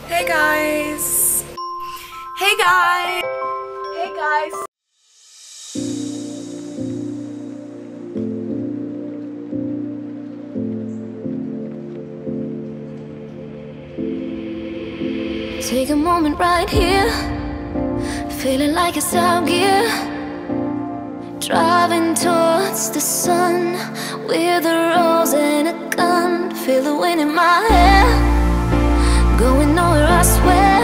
Hey guys. Hey guys. Hey guys. Take a moment right here, feeling like it's out gear. Driving towards the sun with a rose and a gun. Feel the wind in my hair, going nowhere I swear.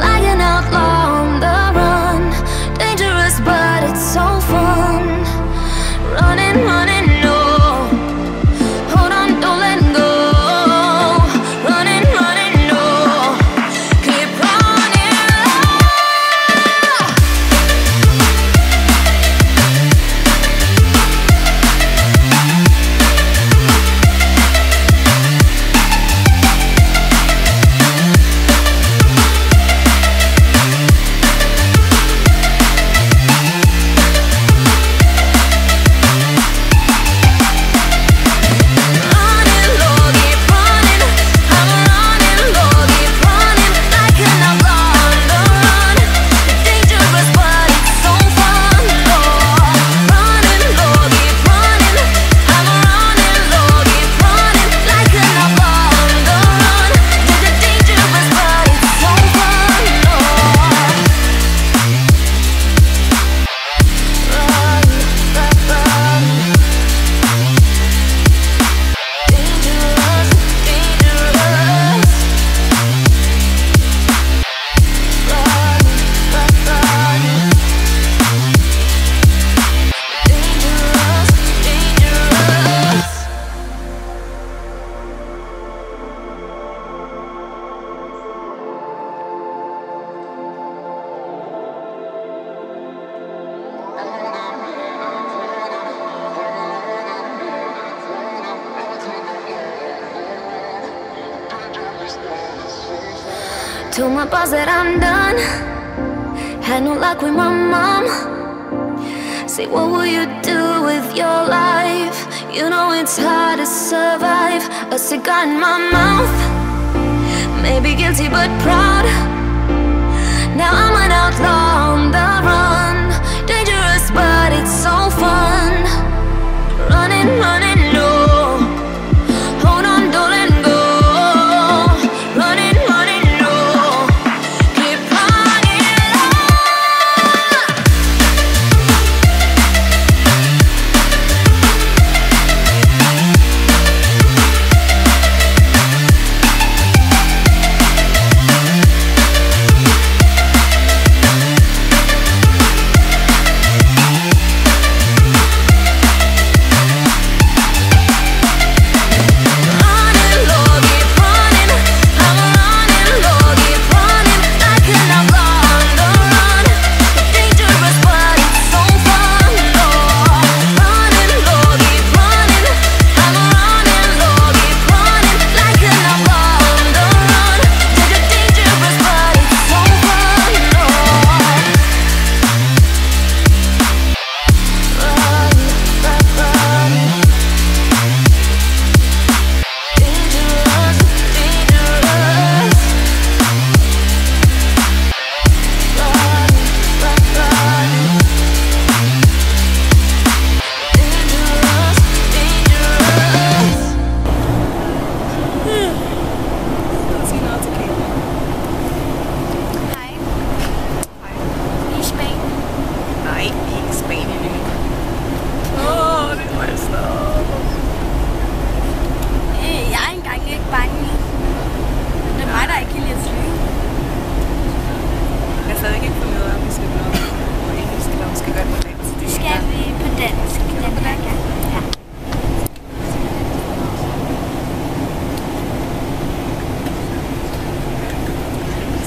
Like an outlaw on the run, dangerous but it's so fun. Running, running, no. Hold on, don't let go. Running, running, no. Keep running. Told my boss that I'm done. Had no luck with my mom. Say, what will you do with your life? You know it's hard to survive. A cigar in my mouth, maybe guilty but proud. Now I'm an outlaw on the run. Dangerous but it's so fun. Running, running, no. Hold on, don't let go. Running, running, no. Keep running.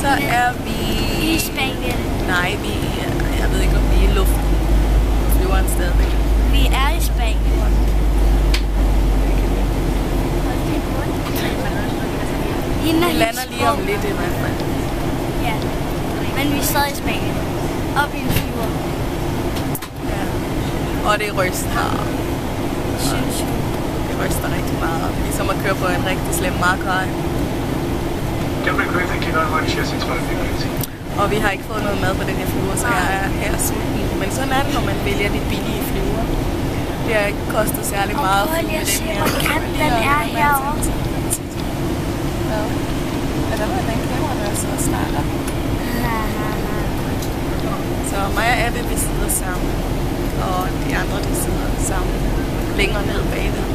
Så er vi i Spanien. Nej, jeg ved ikke om vi er i luften. Flyveren stadigvæk. Vi er i Spanien. Vi lander lige om lidt i hvert fald. Ja, men vi er stadig i Spanien. Op i en flyver. Ja. Og det ryster. Synes Det ryster rigtig meget. Ligesom at køre på en rigtig slem markvej. Og vi har ikke fået noget mad på den her flyver, så jeg er her sulten. Men sådan er det, når man vælger de billige flyver. Det har ikke kostet særlig meget at flyve med den her. Og prøv lige at se, hvor kan den er herovre. Ja. Er der noget, den kamera, der sidder og snakker? Så mig og Abbe, vi sidder sammen. Og de andre, de sidder sammen længere ned bagved.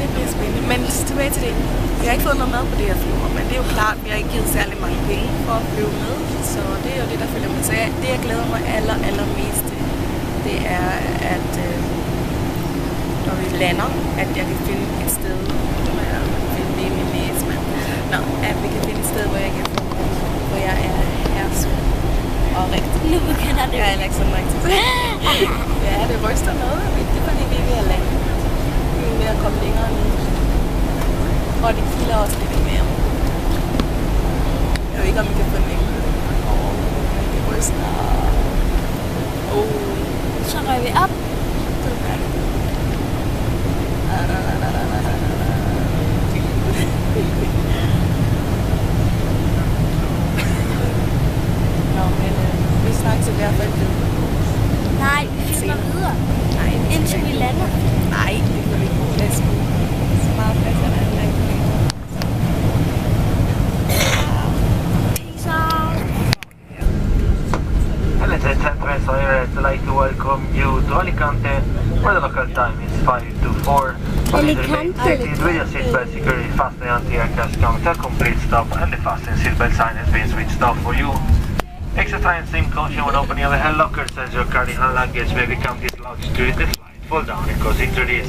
Det bliver spændende. Men tilbage til det. Vi har ikke fået noget mad på det her flyver, men det er jo klart, at vi har ikke givet særlig mange penge for at flyve med. Så det er jo det, der følger med. Så det, jeg glæder mig allermest til, det er, at når vi lander, at jeg kan finde et sted, det er min næse, men at vi kan finde et sted, hvor jeg kan få, hvor jeg er her og rigtig. Nu begynder det. Jeg er ikke sådan rigtig. Ja, det ryster noget. Det er fordi, vi er ved at lande. Vi er ved at komme længere ned. Og det kilder også lidt mere. Jeg ved ikke, om vi kan få den ikke. Det ryster. Så rører vi op. Nå, men vi snakkes i hvert fald lidt. Nej, vi filmer videre. Nej, indtil vi lander. Nej, det kan vi ikke. Lad os gå. Så meget plads er der heller ikke. Peace out. So I'd like to welcome you to Alicante, where the local time is 5 to 4. Please remain seated with your seatbelt securely fastened until your crash comes to a complete stop, and the fasten seatbelt sign has been switched off for you. Extra time SIM caution when opening of the hand lockers, as your carry hand luggage may become dislodged during the flight. Fall down and cause injuries.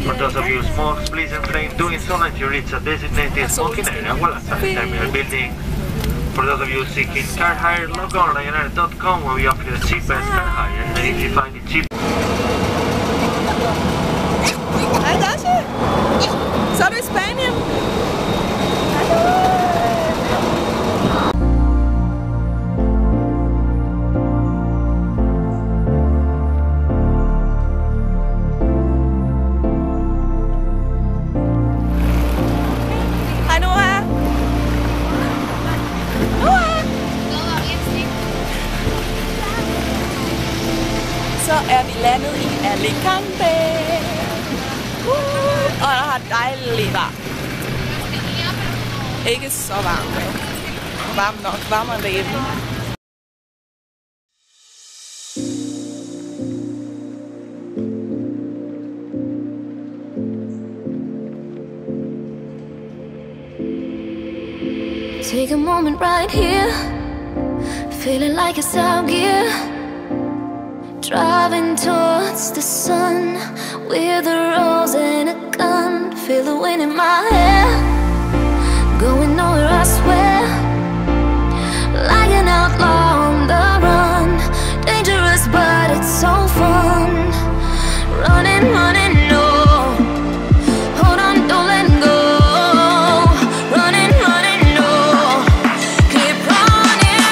For those of you who smoke, please refrain doing so until you reach a designated smoking area while outside the terminal building. For those of you seeking car hire, log on Ryanair.com where we offer the cheapest car hire, and if you find it cheap. Hej Dasha! Så er du i Spanien? Hej Noah! Så er vi landet i Alicante. Og der har dejligt varmt. Ikke så varmt. Varmt nok. Varmere derhjemme. Take a moment right here, feeling like it's out gear. Driving towards the sun with a rose and a gun. Feel the wind in my hair, going nowhere I swear. Like an outlaw on the run, dangerous but it's so fun. Running, running, no. Hold on, don't let go. Running, running, no. Keep running.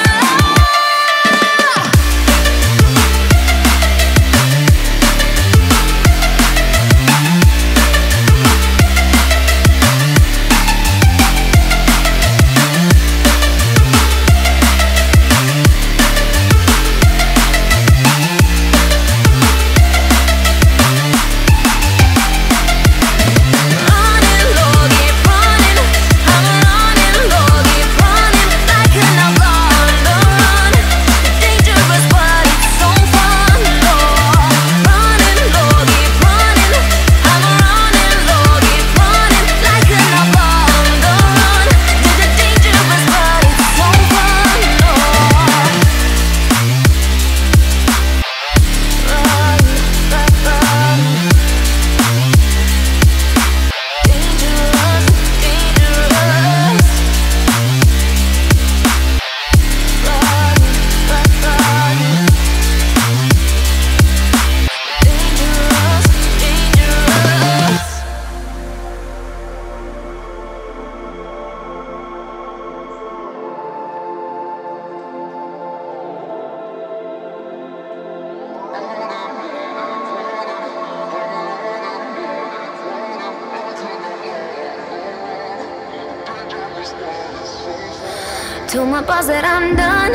Told my boss that I'm done.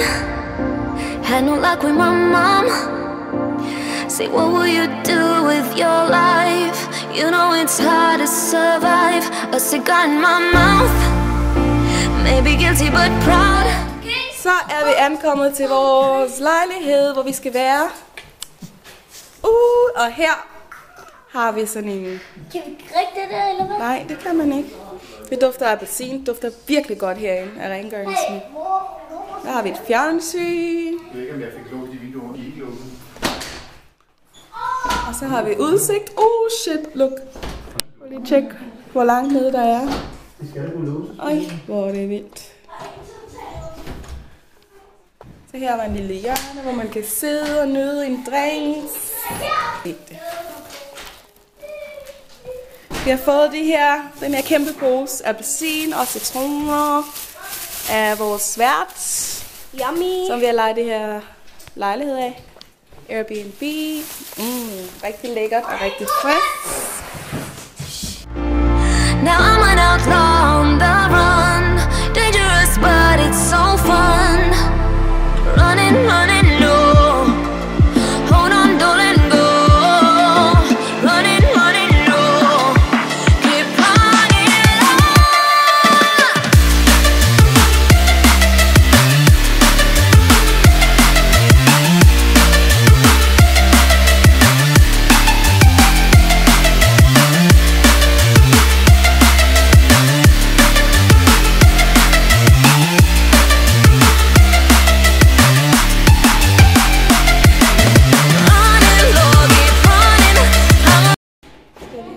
Had no luck with my mom. Say, what will you do with your life? You know it's hard to survive. A cigar in my mouth. Maybe guilty but proud. Så er vi ankommet til vores lejlighed, hvor vi skal være. Og her har vi sådan en... Kan vi drikke det der, eller hvad? Nej, det kan man ikke. Det dufter af appelsin. Det dufter virkelig godt herinde af rengøringsmiddel. Der har vi et fjernsyn. Jeg ved ikke, om jeg fik lukket de vinduer. De er ikke lukket. Og så har vi udsigt. Shit, look. Prøv lige tjek, hvor langt nede der er. Det skal ikke kunne låse. Øj, hvor er det vildt. Så her var en lille hjørne, hvor man kan sidde og nyde en drink. Vi har fået den her kæmpe pose appelsin og citroner af vores vært, som vi har lejet det her lejlighed af. Airbnb. Rigtig lækkert og rigtig frisk. Now I'm an outlaw on the run. Dangerous but it's so fun. Running, running low. Hold on, don't let go. Running, running low. Keep running low.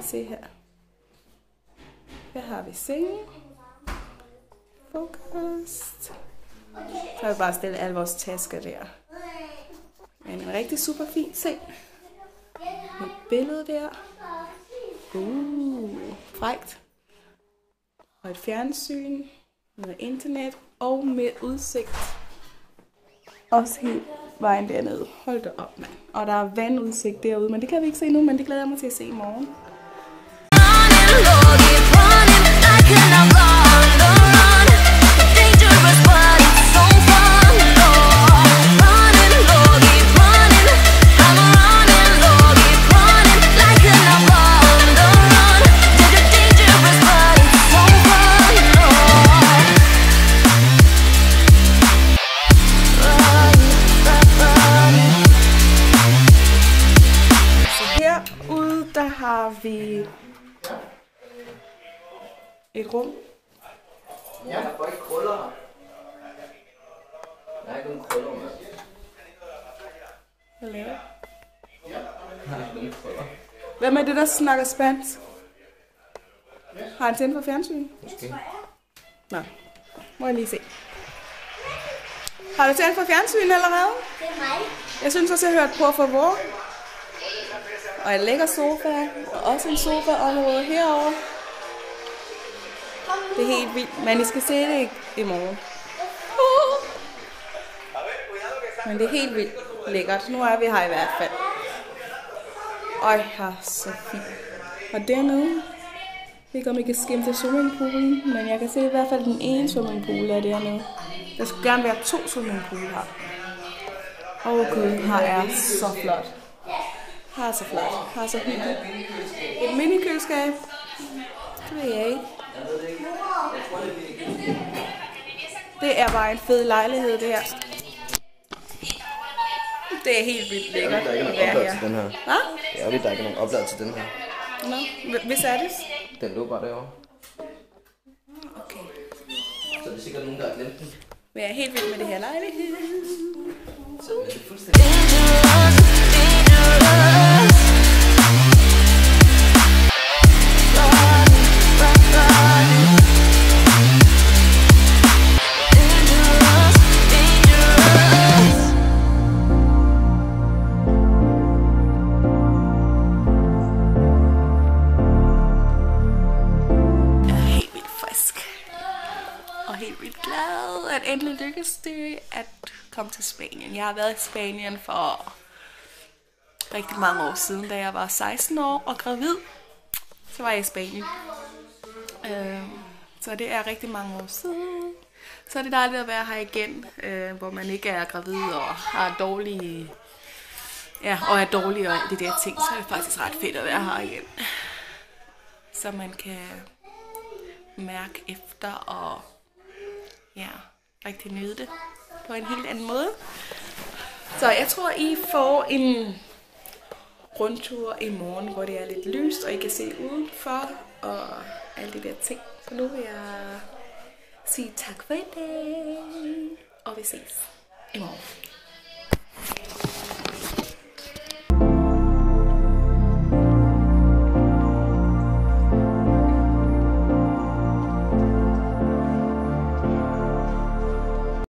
Se her. Her har vi sengen. Fokus. Så har vi bare stillet alle vores tasker der. Men en rigtig super fin seng. Et billede der. Frækt. Og et fjernsyn. Noget internet. Og med udsigt. Også helt vejen dernede. Hold da op, mand. Og der er vandudsigt derude, men det kan vi ikke se nu, men det glæder jeg mig til at se i morgen. Der har vi et rum. Ja, der får ikke krøller. Der er ikke nogen krøller med. Hvad laver du? Der er ikke nogen krøller. Hvad med det, der snakker spansk? Har han tændt for fjernsyn? Måske. Nå, må jeg lige se. Har du tændt for fjernsyn eller hvad? Det er mig. Jeg synes også, jeg har hørt Por Favor. Og en lækker sofa, og også en sofa-område herovre. Det er helt vildt, men I skal se det i morgen. Men det er helt vildt lækkert. Nu er vi her i hvert fald. Øj, her så fint. Og dernede, jeg ved ikke om I kan skimme til swimmingpoolen, men jeg kan se i hvert fald den ene swimmingpool er dernede. Der skulle gerne være 2 swimmingpool her. Åh gud, her er så flot. Her er så flot. Her er så hyggeligt. Et mini-køleskab. Det ved jeg ikke. Det er bare en fed lejlighed, det her. Det er helt vildt lækkert at være her. Den her. Hvad? Ja, der er ikke nogen oplader til den her. Nå, hvis er det? Den lå bare derovre. Okay. Så er det sikkert nogen, der har glemt den. Men jeg er helt vild med det her lejlighed. Så er det fuldstændig. At endelig lykkes det at komme til Spanien. Jeg har været i Spanien for rigtig mange år siden, da jeg var 16 år og gravid. Så var jeg i Spanien. Så det er rigtig mange år siden. Så er det dejligt at være her igen, hvor man ikke er gravid og har dårlige... Ja, og er dårlig og alt det der ting, så er det faktisk ret fedt at være her igen. Så man kan mærke efter og ja, rigtig nyde det på en helt anden måde. Så jeg tror, I får en rundtur i morgen, hvor det er lidt lyst, og I kan se udenfor og alle de der ting. Så nu vil jeg sige tak for i dag, og vi ses i morgen.